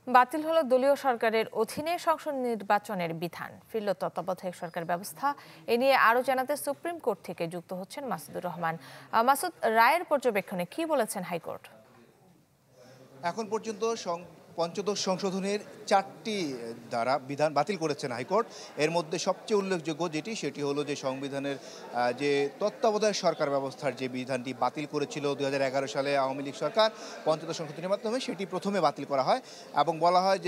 বাতিল হলো দলীয় সরকারের অধীনে সংসদ নির্বাচনের বিধান, ফিরল তত্ত্বাবধায়ক সরকার ব্যবস্থা। এ নিয়ে আরও জানাতে সুপ্রিম কোর্ট থেকে যুক্ত হচ্ছেন মাসুদুর রহমান। মাসুদ, রায়ের পর্যবেক্ষণে কি বলেছেন হাইকোর্ট? এখন পর্যন্ত পঞ্চদশ সংশোধনের 4টি ধারা বিধান বাতিল করেছেন হাইকোর্ট। এর মধ্যে সবচেয়ে উল্লেখযোগ্য সেটি হলো যে সংবিধানের যে তত্ত্বাবধায়ক সরকার ব্যবস্থার যে বিধানটি বাতিল করেছিল 2011 সালে আওয়ামী লীগ সরকার পঞ্চদশ সংশোধনের মাধ্যমে, সেটি প্রথমে বাতিল করা হয় এবং বলা হয়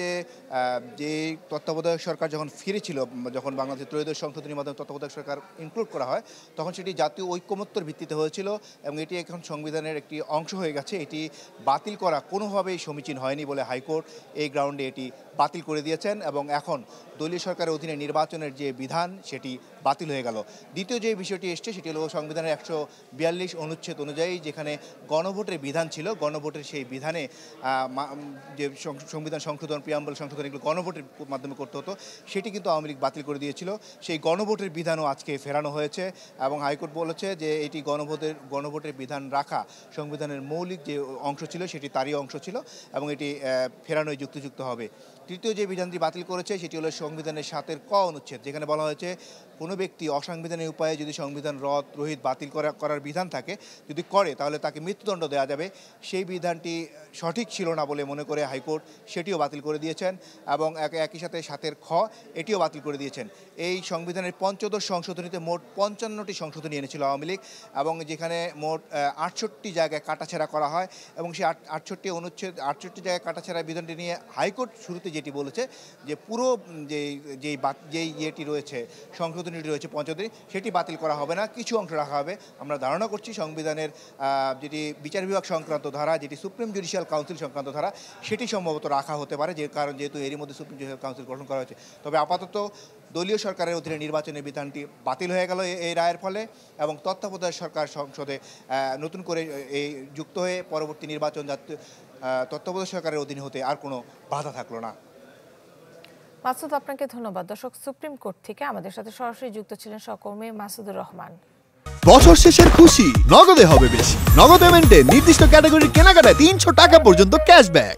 যে তত্ত্বাবধায়ক সরকার যখন ফিরেছিল, যখন বাংলাদেশের ত্রয়োদশ সংশোধনের মাধ্যমে তত্ত্বাবধায়ক সরকার ইনক্লুড করা হয়, তখন সেটি জাতীয় ঐকমত্যের ভিত্তিতে হয়েছিল এবং এটি এখন সংবিধানের একটি অংশ হয়ে গেছে। এটি বাতিল করা কোনোভাবেই সমীচীন হয়নি বলে হাইকোর্ট এই গ্রাউন্ডে এটি বাতিল করে দিয়েছেন এবং এখন দলীয় সরকারের অধীনে নির্বাচনের যে বিধান সেটি বাতিল হয়ে গেল। দ্বিতীয় যে বিষয়টি এসছে সেটি হলো সংবিধানের 142 অনুচ্ছেদ অনুযায়ী যেখানে গণভোটের বিধান ছিল, গণভোটের সেই বিধানে যে সংবিধান সংশোধন, প্রিয়াম্বল সংশোধন, এগুলো গণভোটের মাধ্যমে করতে হতো, সেটি কিন্তু আওয়ামী লীগ বাতিল করে দিয়েছিল। সেই গণভোটের বিধানও আজকে ফেরানো হয়েছে এবং হাইকোর্ট বলেছে যে এটি গণভোটের বিধান রাখা সংবিধানের মৌলিক যে অংশ ছিল সেটি তারই অংশ ছিল এবং এটি ফেরানোয় যুক্তিযুক্ত হবে। তৃতীয় যে বিধানটি বাতিল করেছে সেটি হলো সংবিধানের 7 ক অনুচ্ছেদ, যেখানে বলা হয়েছে কোনো ব্যক্তি অসাংবিধানিক উপায়ে যদি সংবিধান রহিত বাতিল করার বিধান থাকে, যদি করে তাহলে তাকে মৃত্যুদণ্ড দেওয়া যাবে। সেই বিধানটি সঠিক ছিল না বলে মনে করে হাইকোর্ট সেটিও বাতিল করে দিয়েছেন এবং একই সাথে 7 খ এটিও বাতিল করে দিয়েছেন। এই সংবিধানের পঞ্চদশ সংশোধনীতে মোট 55টি সংশোধনী এনেছিল আওয়ামী লীগ এবং যেখানে মোট 68 জায়গায় কাটাছেঁড়া করা হয় এবং সেই 68 জায়গায় কাটাছেঁড়া বিধানটি নিয়ে হাইকোর্ট শুরুতে যেটি বলেছে যে পুরো যেই ইয়েটি রয়েছে, সংশোধনীটি রয়েছে পঞ্চদশ, সেটি বাতিল করা হবে না, কিছু অংশ রাখা হবে। আমরা ধারণা করছি সংবিধানের যেটি বিচার বিভাগ সংক্রান্ত ধারা, যেটি সুপ্রিম জুডিশিয়াল কাউন্সিল সংক্রান্ত ধারা, সেটি সম্ভবত রাখা হতে পারে, যেহেতু এরই মধ্যে সুপ্রিম জুডিশিয়াল কাউন্সিল গঠন করা হয়েছে। তবে আপাতত দলীয় সরকারের অধীনে নির্বাচনের বিধানটি বাতিল হয়ে গেল এই রায়ের ফলে এবং তত্ত্বাবধায়ক সরকার সংসদে নতুন করে এই যুক্ত হয়ে পরবর্তী নির্বাচন তত্ত্বাবধায়ক সরকারের অধীনে হতে আর কোনো বাধা থাকলো না। মাসুদ, আপনাকে ধন্যবাদ। দর্শক, সুপ্রিম কোর্ট থেকে আমাদের সাথে সরাসরি যুক্ত ছিলেন সহকর্মী মাসুদুর রহমান। বছর শেষের খুশি নগদে হবে বেশি। নগদ পেমেন্টে নির্দিষ্ট ক্যাটাগরির কেনাকাটায় 300 টাকা পর্যন্ত ক্যাশব্যাক।